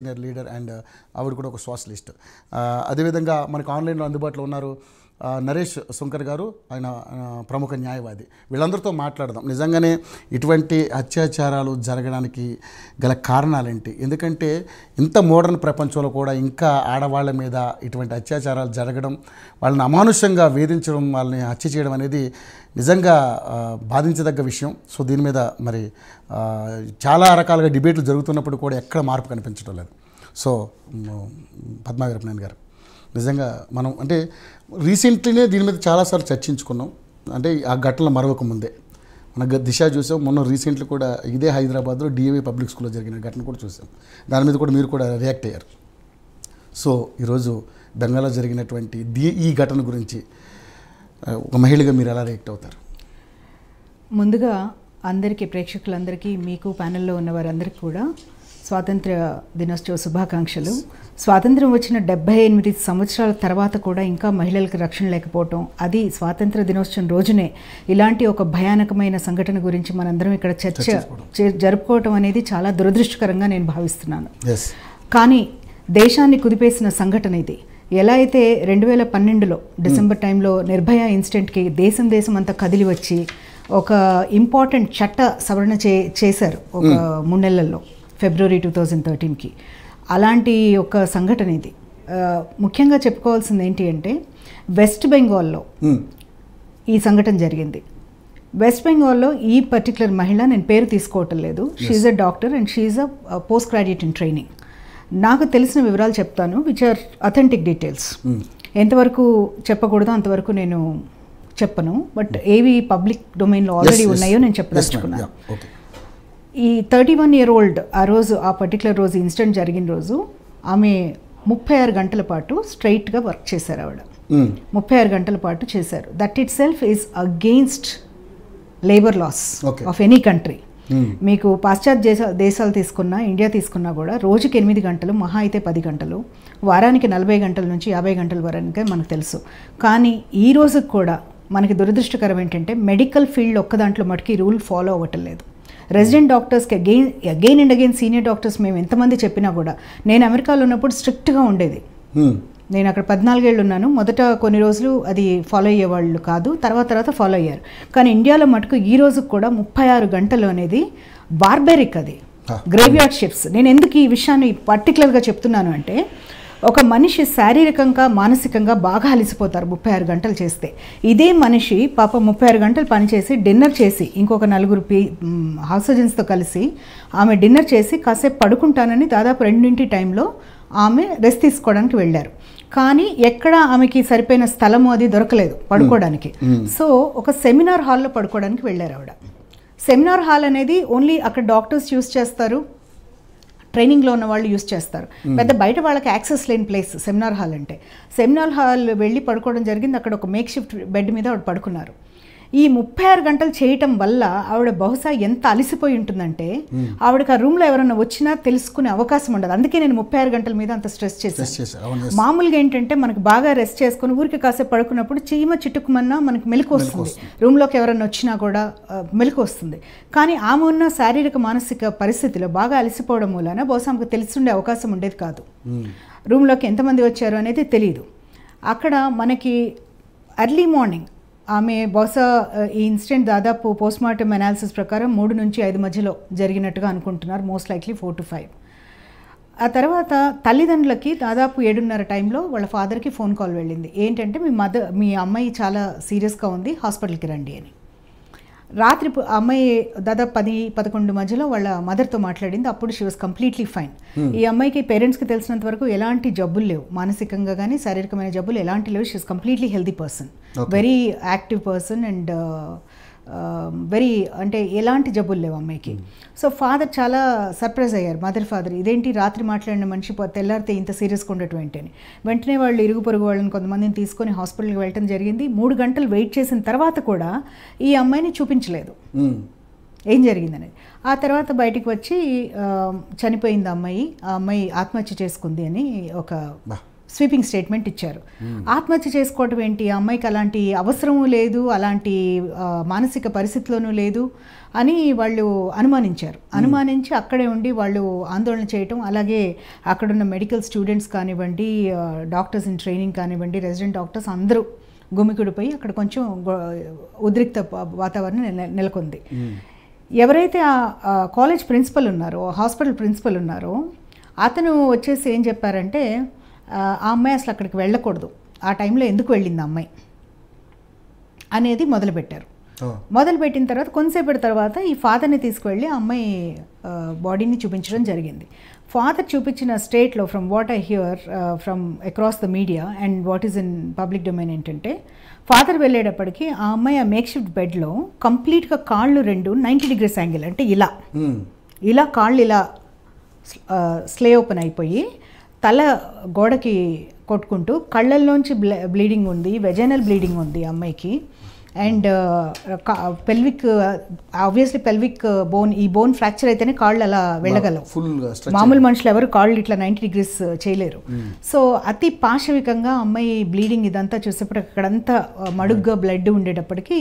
Senior leader and ఆవిడ కూడా ఒక సోషలిస్ట్. అదేవిధంగా మనకు ఆన్లైన్లో అందుబాటులో ఉన్నారు నరేష్ శంకర్ గారు, ఆయన ప్రముఖ న్యాయవాది. వీళ్ళందరితో మాట్లాడదాం. నిజంగానే ఇటువంటి అత్యాచారాలు జరగడానికి గల కారణాలేంటి? ఎందుకంటే ఇంత మోడర్న్ ప్రపంచంలో కూడా ఇంకా ఆడవాళ్ళ మీద ఇటువంటి అత్యాచారాలు జరగడం, వాళ్ళని అమానుషంగా వేధించడం, వాళ్ళని హత్య చేయడం అనేది నిజంగా బాధించదగ్గ విషయం. సో దీని మీద మరి చాలా రకాలుగా డిబేట్లు జరుగుతున్నప్పుడు కూడా ఎక్కడ మార్పు కనిపించడం లేదు. సో పద్మా వీరప్పనేని గారు, నిజంగా మనం అంటే రీసెంట్లీనే దీని మీద చాలాసార్లు చర్చించుకున్నాం. అంటే ఆ ఘటనలు మరొక ముందే మన దిశ చూసాం. మొన్న రీసెంట్లీ కూడా ఇదే హైదరాబాద్లో డిఏవి పబ్లిక్ స్కూల్లో జరిగిన ఘటన కూడా చూసాం. దాని మీద కూడా మీరు కూడా రియాక్ట్ అయ్యారు. సో ఈరోజు బెంగాల్లో జరిగినటువంటి ఈ ఘటన గురించి ఒక మహిళగా మీరు ఎలా రియాక్ట్ అవుతారు? ముందుగా అందరికీ, ప్రేక్షకులందరికీ, మీకు ప్యానెల్లో ఉన్న వారందరికీ కూడా స్వాతంత్ర దినోత్సవ శుభాకాంక్షలు. స్వాతంత్రం వచ్చిన 78 సంవత్సరాల తర్వాత కూడా ఇంకా మహిళలకు రక్షణ లేకపోవటం, అది స్వాతంత్ర దినోత్సవం రోజునే ఇలాంటి ఒక భయానకమైన సంఘటన గురించి మనందరం ఇక్కడ చర్చ జరుపుకోవటం అనేది చాలా దురదృష్టకరంగా నేను భావిస్తున్నాను. కానీ దేశాన్ని కుదిపేసిన సంఘటన ఇది. ఎలా అయితే 2012లో డిసెంబర్ టైంలో నిర్భయ ఇన్సిడెంట్కి దేశం అంతా కదిలి వచ్చి ఒక ఇంపార్టెంట్ చట్ట సవరణ చేశారు ఒక 3 నెలల్లో, ఫిబ్రవరి 2013కి. అలాంటి ఒక సంఘటన ఇది. ముఖ్యంగా చెప్పుకోవాల్సింది ఏంటి అంటే, వెస్ట్ బెంగాల్లో ఈ సంఘటన జరిగింది. వెస్ట్ బెంగాల్లో ఈ పర్టికులర్ మహిళ, నేను పేరు తీసుకోవటం లేదు, she's a doctor and she's a post graduate in training. నాకు తెలిసిన వివరాలు చెప్తాను, విచ్ ఆర్ అథెంటిక్ డీటెయిల్స్. ఎంతవరకు చెప్పకూడదో అంతవరకు నేను చెప్పను, బట్ ఏవి పబ్లిక్ డొమైన్లో ఆల్రెడీ ఉన్నాయో నేను చెప్పదలుచుకున్నాను. ఈ 31-year-old ఆ రోజు, ఆ పర్టికులర్ రోజు, ఇన్సిడెంట్ జరిగిన రోజు, ఆమె 36 గంటల పాటు స్ట్రైట్గా వర్క్ చేశారు. ఆవిడ 36 గంటల పాటు చేశారు. That it self is against labour laws of any country. మీకు పాశ్చాత్య దేశాలు తీసుకున్నా, ఇండియా తీసుకున్నా కూడా రోజుకి 8 గంటలు, మహా అయితే 10 గంటలు, వారానికి 40 గంటల నుంచి 50 గంటల వరకు మనకు తెలుసు. కానీ ఈ రోజుకి కూడా మనకి దురదృష్టకరం ఏంటంటే, మెడికల్ ఫీల్డ్ ఒక్క దాంట్లో మటుకి రూల్ ఫాలో అవ్వటం లేదు. రెసిడెంట్ డాక్టర్స్కి again and again senior doctors మేము ఎంతమంది చెప్పినా కూడా, నేను అమెరికాలో ఉన్నప్పుడు స్ట్రిక్ట్గా ఉండేది. నేను అక్కడ 14 ఏళ్ళు ఉన్నాను. మొదట కొన్ని రోజులు అది ఫాలో అయ్యేవాళ్ళు కాదు, తర్వాత ఫాలో అయ్యారు. కానీ ఇండియాలో మటుకు ఈ రోజుకి కూడా 36 గంటలు అనేది బార్బెరిక్, అది గ్రేవ్యార్డ్ షిఫ్ట్స్. నేను ఎందుకు ఈ విషయాన్ని పర్టికులర్గా చెప్తున్నాను అంటే, ఒక మనిషి శారీరకంగా, మానసికంగా బాగా అలసిపోతారు 36 గంటలు చేస్తే. ఇదే మనిషి పాప 36 గంటలు పనిచేసి డిన్నర్ చేసి, ఇంకొక 4 హౌస్ సర్జన్స్తో కలిసి ఆమె డిన్నర్ చేసి కాసేపు పడుకుంటానని దాదాపు 2 టైంలో ఆమె రెస్ట్ తీసుకోవడానికి వెళ్ళారు. కానీ ఎక్కడ ఆమెకి సరిపోయిన స్థలము అది దొరకలేదు పడుకోవడానికి. సో ఒక సెమినార్ హాల్లో పడుకోవడానికి వెళ్ళారు ఆవిడ. సెమినార్ హాల్ అనేది ఓన్లీ అక్కడ డాక్టర్స్ యూస్ చేస్తారు, ట్రైనింగ్లో ఉన్న వాళ్ళు యూస్ చేస్తారు. పెద్ద బయట వాళ్ళకి యాక్సెస్ లేని ప్లేస్ సెమినార్ హాల్ అంటే. సెమినార్ హాల్ వెళ్ళి పడుకోవడం జరిగింది. అక్కడ ఒక మేక్ షిఫ్ట్ బెడ్ మీద ఆవిడ పడుకున్నారు. ఈ 36 గంటలు చేయటం వల్ల ఆవిడ బహుశా ఎంత అలసిపోయి ఉంటుందంటే, ఆవిడకి ఆ రూమ్లో ఎవరైనా వచ్చినా తెలుసుకునే అవకాశం ఉండదు. అందుకే నేను 36 గంటల మీద అంత స్ట్రెస్ చేశాను. మామూలుగా ఏంటంటే, మనకు బాగా రెస్ట్ చేసుకుని ఊరికి కాసేపు పడుకున్నప్పుడు చీమ చిట్టుకుమన్నా మనకు మెలకు వస్తుంది, రూమ్లోకి ఎవరైనా వచ్చినా కూడా మెలకు వస్తుంది. కానీ ఆమె ఉన్న శారీరక మానసిక పరిస్థితిలో బాగా అలసిపోవడం మూలన బహుశా ఆమెకు తెలిసిండే అవకాశం ఉండేది కాదు. రూమ్లోకి ఎంతమంది వచ్చారు అనేది తెలియదు. అక్కడ మనకి ఎర్లీ మార్నింగ్ ఆమె బహుశా ఈ ఇన్సిడెంట్ దాదాపు పోస్ట్మార్టం అనాలిసిస్ ప్రకారం 3 నుంచి 5 మధ్యలో జరిగినట్టుగా అనుకుంటున్నారు, మోస్ట్ లైక్లీ 4 to 5. ఆ తర్వాత తల్లిదండ్రులకి దాదాపు 7:30 టైంలో వాళ్ళ ఫాదర్కి ఫోన్ కాల్ వెళ్ళింది. ఏంటంటే, మీ అమ్మాయి చాలా సీరియస్గా ఉంది, హాస్పిటల్కి రండి అని. రాత్రి అమ్మాయి దాదాపు 10-11 మధ్యలో వాళ్ళ మదర్తో మాట్లాడింది. అప్పుడు షీ వాజ్ కంప్లీట్లీ ఫైన్. ఈ అమ్మాయికి పేరెంట్స్కి తెలిసినంత వరకు ఎలాంటి జబ్బులు లేవు, మానసికంగా కానీ శారీరకమైన జబ్బులు ఎలాంటి లేవు. She was completely healthy person, very active person and very, అంటే ఎలాంటి జబ్బులు లేవు అమ్మాయికి. సో ఫాదర్ చాలా సర్ప్రైజ్ అయ్యారు, ఫాదర్ ఇదేంటి రాత్రి మాట్లాడిన మనిషి తెల్లారితే ఇంత సీరియస్గా ఉండటం ఏంటని. వెంటనే వాళ్ళు ఇరుగు పొరుగు వాళ్ళని కొంతమందిని తీసుకొని హాస్పిటల్కి వెళ్ళటం జరిగింది. 3 గంటలు వెయిట్ చేసిన తర్వాత కూడా ఈ అమ్మాయిని చూపించలేదు ఏం జరిగిందనేది. ఆ తర్వాత బయటికి వచ్చి చనిపోయింది అమ్మాయి, ఆ అమ్మాయి ఆత్మహత్య చేసుకుంది అని ఒక స్వీపింగ్ స్టేట్మెంట్ ఇచ్చారు. ఆత్మహత్య చేసుకోవటం ఏంటి, ఆ అమ్మాయికి అలాంటి అవసరము లేదు, అలాంటి మానసిక పరిస్థితిలోనూ లేదు అని వాళ్ళు అనుమానించి అక్కడే ఉండి వాళ్ళు ఆందోళన చేయటం, అలాగే అక్కడున్న మెడికల్ స్టూడెంట్స్ కానివ్వండి, డాక్టర్స్ ఇన్ ట్రైనింగ్ కానివ్వండి, రెసిడెంట్ డాక్టర్స్ అందరూ గుమికుడిపోయి అక్కడ కొంచెం ఉద్రిక్త వాతావరణం నెలకొంది. ఎవరైతే ఆ కాలేజ్ ప్రిన్సిపల్ ఉన్నారో, హాస్పిటల్ ప్రిన్సిపల్ ఉన్నారో, అతను వచ్చేసి ఏం చెప్పారంటే ఆ అమ్మాయి అసలు అక్కడికి వెళ్ళకూడదు, ఆ టైంలో ఎందుకు వెళ్ళింది అమ్మాయి అనేది మొదలుపెట్టారు. మొదలుపెట్టిన తర్వాత కొంతసేపటి తర్వాత ఈ ఫాదర్ని తీసుకువెళ్ళి ఆ అమ్మాయి బాడీని చూపించడం జరిగింది. ఫాదర్ చూపించిన స్టేట్లో from what I here from across the media and what is in public domain ఏంటంటే, ఫాదర్ వెళ్ళేటప్పటికి ఆ అమ్మాయి ఆ మేక్ షిఫ్ట్ బెడ్లో కంప్లీట్గా కాళ్ళు 90 degrees యాంగిల్, అంటే ఇలా కాళ్ళు ఇలా స్లే ఓపెన్ అయిపోయి తల గోడకి కొట్టుకుంటూ కళ్ళల్లోంచి బ్లీడింగ్ ఉంది, వెజైనల్ బ్లీడింగ్ ఉంది అమ్మాయికి. And pelvic, obviously pelvic bone, ఈ బోన్ ఫ్రాక్చర్ అయితేనే కాళ్ళు అలా వెళ్ళగలవు. మామూలు మనుషులు ఎవరు కాళ్ళు ఇట్లా 90 degrees చేయలేరు. సో అతి పాశవికంగా అమ్మాయి బ్లీడింగ్ ఇదంతా చూసేప్పుడు అక్కడంతా మడుగ్గా బ్లడ్ ఉండేటప్పటికీ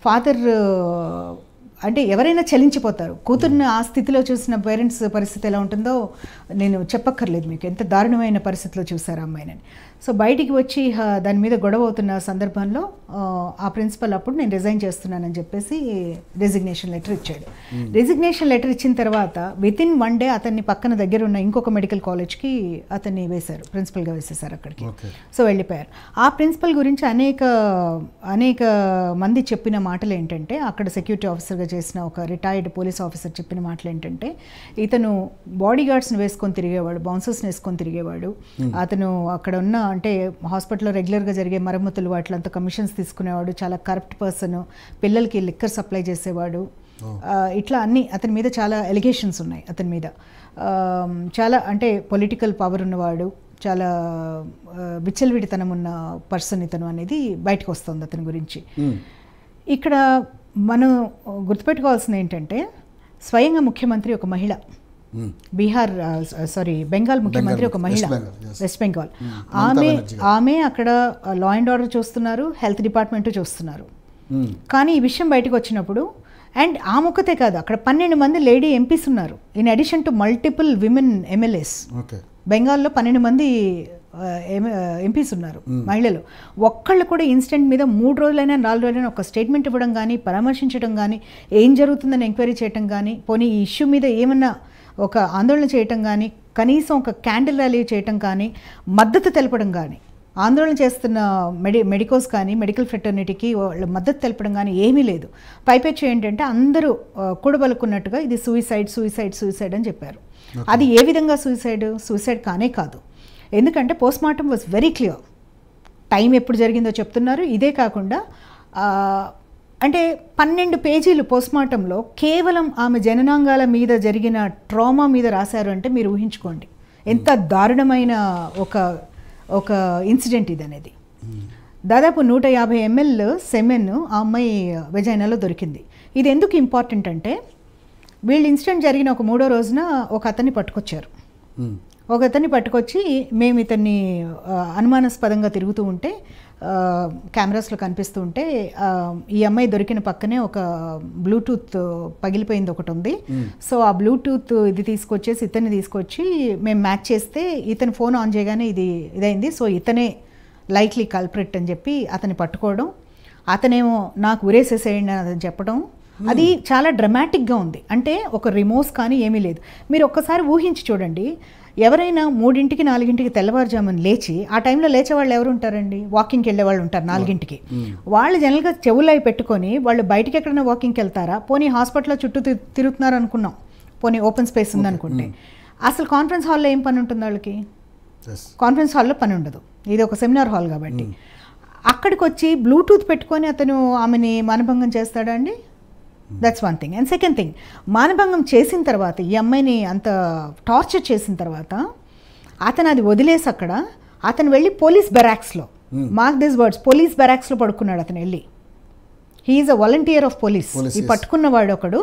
ఫాదర్ అంటే ఎవరైనా చలించిపోతారు. కూతుర్ని ఆ స్థితిలో చూసిన పేరెంట్స్ పరిస్థితి ఎలా ఉంటుందో నేను చెప్పక్కర్లేదు మీకు, ఎంత దారుణమైన పరిస్థితిలో చూశారు అమ్మాయిని. సో బయటికి వచ్చి దాని మీద గొడవ అవుతున్న సందర్భంలో ఆ ప్రిన్సిపల్ అప్పుడు నేను రిజైన్ చేస్తున్నానని చెప్పేసి రెసిగ్నేషన్ లెటర్ ఇచ్చాడు. రెసిగ్నేషన్ లెటర్ ఇచ్చిన తర్వాత వితిన్ 1 day అతన్ని పక్కన దగ్గర ఉన్న ఇంకొక మెడికల్ కాలేజ్కి అతన్ని వేశారు, ప్రిన్సిపల్గా వేసేసారు అక్కడికి. సో వెళ్ళిపోయారు. ఆ ప్రిన్సిపల్ గురించి అనేక మంది చెప్పిన మాటలు ఏంటంటే, అక్కడ సెక్యూరిటీ ఆఫీసర్గా చేసిన ఒక రిటైర్డ్ పోలీస్ ఆఫీసర్ చెప్పిన మాటలు ఏంటంటే, ఇతను బాడీ గార్డ్స్ని వేసుకొని తిరిగేవాడు, బౌన్సర్స్ని వేసుకొని తిరిగేవాడు. అతను అక్కడ ఉన్న అంటే హాస్పిటల్లో రెగ్యులర్గా జరిగే మరమ్మతులు వాటిలంతా కమిషన్స్ తీసుకునేవాడు, చాలా కరప్ట్ పర్సన్, పిల్లలకి లిక్కర్ సప్లై చేసేవాడు, ఇట్లా అన్ని అతని మీద చాలా ఎలిగేషన్స్ ఉన్నాయి. అతని మీద చాలా అంటే పొలిటికల్ పవర్ ఉన్నవాడు, చాలా విచ్చలవిడితనం ఉన్న పర్సన్ ఇతను అనేది బయటకు వస్తుంది అతని గురించి. ఇక్కడ మనం గుర్తుపెట్టుకోవాల్సింది ఏంటంటే, స్వయంగా ముఖ్యమంత్రి ఒక మహిళ, బెంగాల్ ముఖ్యమంత్రి ఒక మహిళ, వెస్ట్ బెంగాల్, ఆమె అక్కడ లా అండ్ ఆర్డర్ చూస్తున్నారు, హెల్త్ డిపార్ట్మెంట్ చూస్తున్నారు. కానీ ఈ విషయం బయటకు వచ్చినప్పుడు, అండ్ ఆ ముక్కతే కాదు, అక్కడ 12 మంది లేడీ ఎంపీస్ ఉన్నారు, in addition to multiple women MLAs. బెంగాల్లో 12 మంది ఎంపీస్ ఉన్నారు మహిళలు. ఒక్కళ్ళు కూడా ఇన్సిడెంట్ మీద 3 రోజులైనా 4 రోజులైనా ఒక స్టేట్మెంట్ ఇవ్వడం కానీ, పరామర్శించడం కానీ, ఏం జరుగుతుందని ఎంక్వైరీ చేయడం కానీ, పోనీ ఈ ఇష్యూ మీద ఏమన్నా ఒక ఆందోళన చేయటం కానీ, కనీసం ఒక క్యాండిల్ ర్యాలీ చేయటం కానీ, మద్దతు తెలపడం కానీ, ఆందోళన చేస్తున్న మెడికోస్ కానీ, మెడికల్ ఫ్రెటర్నిటీకి వాళ్ళు మద్దతు తెలపడం కానీ ఏమీ లేదు. పైపెచ్చు ఏంటంటే కూడబలుకున్నట్టుగా ఇది సూసైడ్ అని చెప్పారు. అది ఏ విధంగా సూసైడ్ కానే కాదు. ఎందుకంటే post mortem was very clear, time ఎప్పుడు జరిగిందో చెప్తున్నారు. ఇదే కాకుండా అంటే 12 పేజీలు పోస్ట్మార్టంలో కేవలం ఆమె జననాంగాల మీద జరిగిన ట్రామా మీద రాశారు అంటే మీరు ఊహించుకోండి ఎంత దారుణమైన ఒక ఇన్సిడెంట్ ఇది అనేది. దాదాపు 150 ml సెమెన్ ఆ అమ్మాయి వెజైనాలో దొరికింది. ఇది ఎందుకు ఇంపార్టెంట్ అంటే, వీళ్ళు ఇన్సిడెంట్ జరిగిన ఒక 3వ రోజున ఒక అతన్ని పట్టుకొచ్చారు. ఒక అతన్ని పట్టుకొచ్చి మేము ఇతన్ని అనుమానాస్పదంగా తిరుగుతూ ఉంటే, కెమెరాస్లో కనిపిస్తూ ఉంటే, ఈ అమ్మాయి దొరికిన పక్కనే ఒక బ్లూటూత్ పగిలిపోయింది ఒకటి ఉంది. సో ఆ బ్లూటూత్ ఇది తీసుకొచ్చేసి ఇతన్ని తీసుకొచ్చి మేము మ్యాచ్ చేస్తే ఇతని ఫోన్ ఆన్ చేయగానే ఇదైంది. సో ఇతనే లైక్లీ కల్ప్రిట్ అని చెప్పి అతన్ని పట్టుకోవడం, అతనేమో నాకు ఉరేసేసేయండి అని అతను చెప్పడం, అది చాలా డ్రమాటిక్గా ఉంది. అంటే ఒక రిమోర్స్ కానీ ఏమీ లేదు. మీరు ఒక్కసారి ఊహించి చూడండి, ఎవరైనా 3ంటికి 4ంటికి తెల్లవారుజామున లేచి, ఆ టైంలో లేచే వాళ్ళు ఎవరు ఉంటారండి, వాకింగ్కి వెళ్ళే వాళ్ళు ఉంటారు 4ంటికి. వాళ్ళు జనరల్గా చెవులు అవి పెట్టుకొని వాళ్ళు బయటికి ఎక్కడైనా వాకింగ్కి వెళ్తారా? పోనీ హాస్పిటల్లో చుట్టూ తిరుగుతున్నారు అనుకున్నాం, పోనీ ఓపెన్ స్పేస్ ఉందనుకుంటే. అసలు కాన్ఫరెన్స్ హాల్లో ఏం పని ఉంటుంది వాళ్ళకి? కాన్ఫరెన్స్ హాల్లో పని ఉండదు, ఇది ఒక సెమినార్ హాల్ కాబట్టి. అక్కడికి వచ్చి బ్లూటూత్ పెట్టుకొని అతను ఆమెని మానభంగం చేస్తాడా అండి? That's one thing. And second thing, మానభంగం చేసిన తర్వాత, ఈ అమ్మాయిని అంత టార్చర్ చేసిన తర్వాత అతను అది వదిలేసి అతను వెళ్ళి పోలీస్ బెరాక్స్లో, మార్క్ దిస్ వర్డ్స్, పోలీస్ బెరాక్స్లో పడుకున్నాడు అతను వెళ్ళి. He is a volunteer of police. ఈ పట్టుకున్నవాడు ఒకడు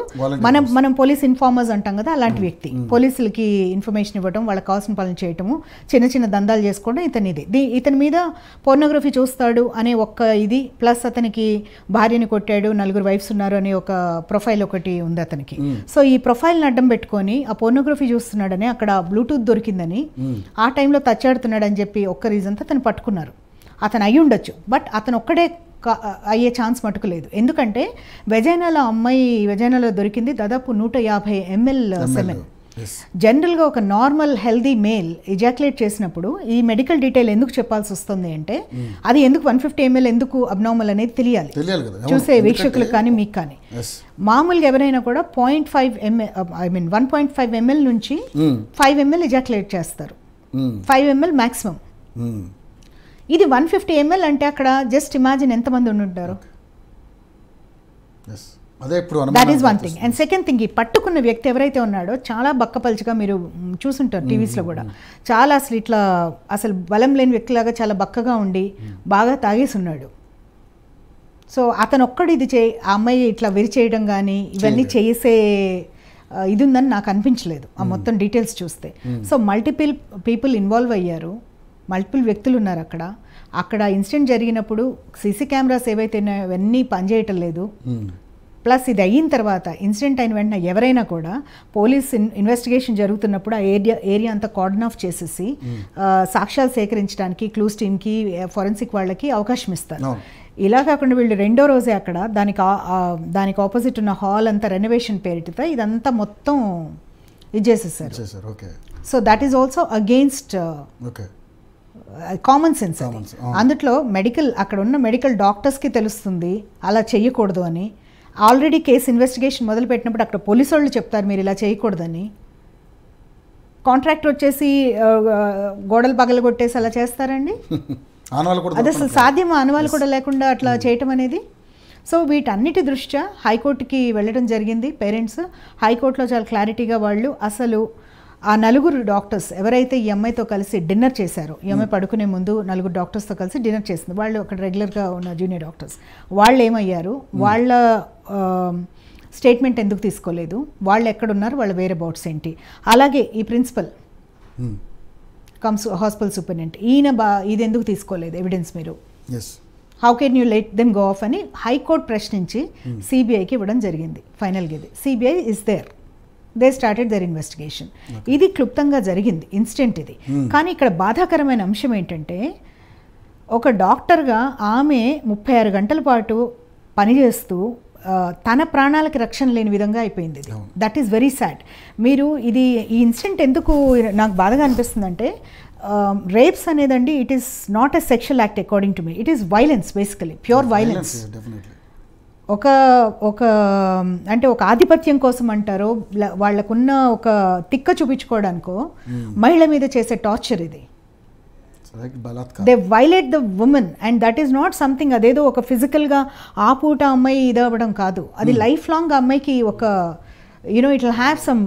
మనం పోలీస్ ఇన్ఫార్మర్స్ అంటాం కదా, అలాంటి వ్యక్తి. పోలీసులకి ఇన్ఫర్మేషన్ ఇవ్వడం, వాళ్ళకి కావాల్సిన పనులు చేయటము, చిన్న చిన్న దందాలు చేసుకోవడం ఇతని మీద పోర్నోగ్రఫీ చూస్తాడు అనే ఒక్క ఇది, ప్లస్ అతనికి భార్యని కొట్టాడు, 4 వైఫ్స్ ఉన్నారు అనే ఒక ప్రొఫైల్ ఒకటి ఉంది అతనికి. సో ఈ ప్రొఫైల్ని అడ్డం పెట్టుకొని ఆ పోర్నోగ్రఫీ చూస్తున్నాడని, అక్కడ బ్లూటూత్ దొరికిందని, ఆ టైంలో తచ్చాడుతున్నాడు అని చెప్పి ఒక్క రీజన్తో అతను పట్టుకున్నారు. అతను అయి ఉండొచ్చు, బట్ అతను ఒక్కడే అయ్యే ఛాన్స్ మటుకు లేదు. ఎందుకంటే వెజైనాలో దొరికింది దాదాపు 150 ml సెమెన్. జనరల్గా ఒక నార్మల్ హెల్దీ మేల్ ఎజాక్యులేట్ చేసినప్పుడు ఈ మెడికల్ డీటెయిల్ ఎందుకు చెప్పాల్సి వస్తుంది అంటే, అది ఎందుకు 150 ml ఎందుకు అబ్నార్మల్ అనేది తెలియాలి చూసే వీక్షకులకు కానీ మీకు కానీ. మామూలుగా ఎవరైనా కూడా 0.5 ml, 1.5 ml నుంచి 5 ml ఎజాక్యులేట్ చేస్తారు. 5 ml మ్యాక్సిమం. ఇది 150 ml అంటే అక్కడ జస్ట్ ఇమాజిన్ ఎంతమంది ఉండుంటారు. That is one thing. And second thing, ఈ పట్టుకున్న వ్యక్తి ఎవరైతే ఉన్నాడో చాలా బక్కపలుచుగా మీరు చూసుంటారు టీవీస్లో కూడా, చాలా అసలు బలం లేని వ్యక్తిలాగా చాలా బక్కగా ఉండి బాగా తాగేసి ఉన్నాడు. సో అతను ఒక్కడు ఆ అమ్మాయి ఇట్లా విరిచేయడం కానీ ఇవన్నీ చేసే ఇది ఉందని నాకు అనిపించలేదు ఆ మొత్తం డీటెయిల్స్ చూస్తే. సో మల్టిపుల్ పీపుల్ ఇన్వాల్వ్ అయ్యారు, మల్టిపుల్ వ్యక్తులు ఉన్నారు అక్కడ ఇన్సిడెంట్ జరిగినప్పుడు సీసీ కెమెరాస్ ఏవైతే ఉన్నాయో అవన్నీ పనిచేయటం లేదు. ప్లస్ ఇది అయిన తర్వాత, ఇన్సిడెంట్ అయిన వెంటనే ఎవరైనా కూడా పోలీస్ ఇన్వెస్టిగేషన్ జరుగుతున్నప్పుడు ఆ ఏరియా అంతా కార్డన్ ఆఫ్ చేసేసి సాక్ష్యాలు సేకరించడానికి క్లూస్ టీమ్కి, ఫోరెన్సిక్ వాళ్ళకి అవకాశం ఇస్తారు. ఇలా కాకుండా వీళ్ళు రెండో రోజే అక్కడ దానికి ఆపోజిట్ ఉన్న హాల్ అంతా రెనోవేషన్ పేరిటితో ఇదంతా మొత్తం ఇది చేసేసారు. So that is also against common sense. అందులో అక్కడ ఉన్న మెడికల్ డాక్టర్స్కి తెలుస్తుంది అలా చేయకూడదు అని. ఆల్రెడీ కేసు ఇన్వెస్టిగేషన్ మొదలు పెట్టినప్పుడు అక్కడ పోలీసు వాళ్ళు చెప్తారు మీరు ఇలా చేయకూడదని. కాంట్రాక్టర్ వచ్చేసి గోడలు పగలగొట్టేసి అలా చేస్తారండి? అది అసలు సాధ్యమా? ఆనవాళ్ళు కూడా లేకుండా అట్లా చేయటం అనేది. సో వీటన్నిటి దృష్ట్యా హైకోర్టుకి వెళ్ళడం జరిగింది పేరెంట్స్. హైకోర్టులో చాలా క్లారిటీగా వాళ్ళు అసలు ఆ 4 డాక్టర్స్ ఎవరైతే ఈ అమ్మాయితో కలిసి డిన్నర్ చేశారో, ఈ అమ్మాయి పడుకునే ముందు 4 డాక్టర్స్తో కలిసి డిన్నర్ చేసింది, వాళ్ళు అక్కడ రెగ్యులర్గా ఉన్న జూనియర్ డాక్టర్స్, వాళ్ళు ఏమయ్యారు, వాళ్ళ స్టేట్మెంట్ ఎందుకు తీసుకోలేదు, వాళ్ళు ఎక్కడున్నారు, వాళ్ళ వేరే అబౌట్స్ ఏంటి. అలాగే ఈ ప్రిన్సిపల్ హాస్పిటల్ సూపరింటెండెంట్ ఈయన ఇది ఎందుకు తీసుకోలేదు ఎవిడెన్స్ మీరు, how can you let them go off అని హైకోర్టు ప్రశ్నించి సిబిఐకి ఇవ్వడం జరిగింది. ఫైనల్గా ఇది CBI is there, they started their investigation. ఇది క్లుప్తంగా జరిగింది ఇన్సిడెంట్ ఇది. కానీ ఇక్కడ బాధాకరమైన అంశం ఏంటంటే, ఒక డాక్టర్గా ఆమె 36 గంటల పాటు పనిచేస్తూ తన ప్రాణాలకి రక్షణ లేని విధంగా అయిపోయింది. ఇది దట్ ఈస్ వెరీ సాడ్. మీరు ఈ ఇన్సిడెంట్ ఎందుకు నాకు బాధగా అనిపిస్తుందంటే, రేప్స్ అనేదండి it is not a sexual act according to me, it is violence, basically pure violence. ఒక అంటే ఒక ఆధిపత్యం కోసం అంటారో, వాళ్ళకున్న ఒక తిక్క చూపించుకోవడానికో మహిళ మీద చేసే టార్చర్ ఇది. They violate the women and that is not something, అదేదో ఒక ఫిజికల్గా ఆ పూట అమ్మాయి ఇదవ్వడం కాదు, అది లైఫ్ లాంగ్ అమ్మాయికి ఒక it will have some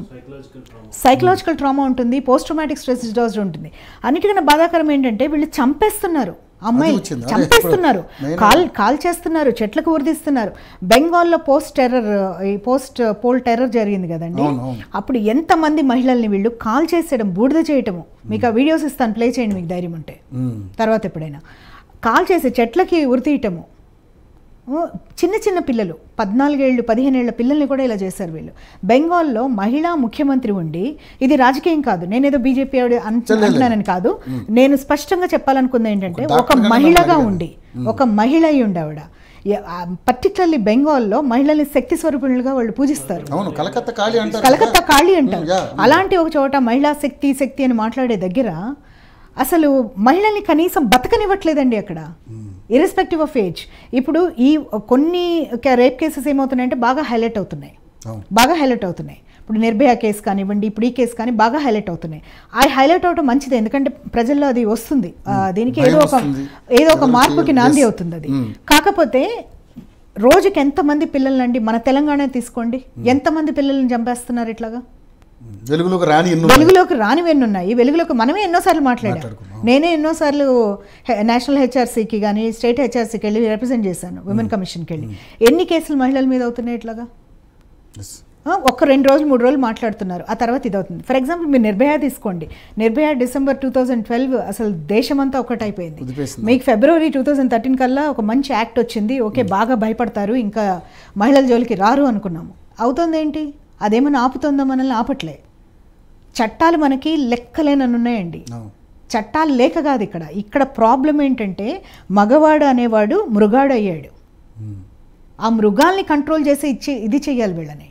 psychological trauma ఉంటుంది, పోస్ట్ ట్రామాటిక్ స్ట్రెస్ డిజార్డర్ ఉంటుంది. అన్నిటికన్నా బాధాకరం ఏంటంటే వీళ్ళు చంపేస్తున్నారు, అమ్మాయి చంపేస్తున్నారు, కాల్ చేస్తున్నారు, చెట్లకు ఊరిదిస్తున్నారు. బెంగాల్లో పోస్ట్ పోల్ టెర్రర్ జరిగింది కదండి, అప్పుడు ఎంతమంది మహిళల్ని వీళ్ళు కాల్ చేసేయడం, బూడిద చేయటము. మీకు ఆ వీడియోస్ ఇస్తాను, ప్లే చేయండి మీకు ధైర్యం ఉంటే తర్వాత ఎప్పుడైనా. కాల్ చేసి చెట్లకి ఉరితీయటము. చిన్న పిల్లలు 14 ఏళ్ళు 15 ఏళ్ల పిల్లల్ని కూడా ఇలా చేశారు వీళ్ళు. బెంగాల్లో మహిళా ముఖ్యమంత్రి ఉండి, ఇది రాజకీయం కాదు, నేనేదో బీజేపీ అంటున్నానని కాదు, నేను స్పష్టంగా చెప్పాలనుకుంది ఏంటంటే, ఒక మహిళగా ఉండి, ఒక మహిళ అయి ఉండి ఆవిడ పర్టికులర్లీ బెంగాల్లో మహిళల్ని శక్తి స్వరూపిణులుగా వాళ్ళు పూజిస్తారు, కలకత్తా కాళీ అంటారు. అలాంటి ఒక చోట మహిళా శక్తి అని మాట్లాడే దగ్గర అసలు మహిళల్ని కనీసం బతకనివ్వట్లేదండి అక్కడ, ఇర్రెస్పెక్టివ్ ఆఫ్ ఏజ్. ఇప్పుడు ఈ కొన్ని రేప్ కేసెస్ ఏమవుతున్నాయంటే బాగా హైలైట్ అవుతున్నాయి. ఇప్పుడు నిర్భయ కేసు కానివ్వండి, ఇప్పుడు ఈ కేసు కానీ బాగా హైలైట్ అవుతున్నాయి. ఆ హైలైట్ అవడం మంచిది, ఎందుకంటే ప్రజల్లో అది వస్తుంది, దీనికి ఏదో ఒక మార్పుకి నాంది అవుతుంది అది. కాకపోతే రోజుకి ఎంతమంది పిల్లలండి, మన తెలంగాణ తీసుకోండి, ఎంతమంది పిల్లల్ని చంపేస్తున్నారు ఇట్లాగా. వెలుగులోకి రాని ఎన్నో వెలుగులోకి రానివన్నీ ఉన్నాయి. వెలుగులోకి మనమే ఎన్నోసార్లు మాట్లాడాం. మాట్లాడుకున్నాం. నేనే ఎన్నోసార్లు నేషనల్ హెచ్ఆర్సీకి కానీ స్టేట్ హెచ్ఆర్సీకి వెళ్ళి రిప్రజెంట్ చేశాను, విమెన్ కమిషన్కి వెళ్ళి. ఎన్ని కేసులు మహిళల మీద అవుతున్నాయి ఇట్లాగా? Yes. ఒక్క 2 రోజులు 3 రోజులు మాట్లాడుతున్నారు, ఆ తర్వాత ఇది అవుతుంది. ఫర్ ఎగ్జాంపుల్ మీరు నిర్భయ తీసుకోండి. నిర్భయ డిసెంబర్ 2012 అసలు దేశమంతా ఒకటైపోయింది. కుదిపేసింది. మీకు ఫిబ్రవరి 2013 కల్లా ఒక మంచి యాక్ట్ వచ్చింది. ఓకే, బాగా భయపడతారు, ఇంకా మహిళల జోలికి రారు అనుకున్నాము. అవుతుంది ఏంటి? అదేమన్నా ఆపుతుందా? మనల్ని ఆపట్లే. చట్టాలు మనకి లెక్కలేనని ఉన్నాయండి. అవును. చట్టాలు లేక కాదు ఇక్కడ ప్రాబ్లం ఏంటంటే మగవాడు అనేవాడు మృగాడు అయ్యాడు. ఆ మృగాల్ని కంట్రోల్ చేసి ఇది చెయ్యాలి వీళ్ళని.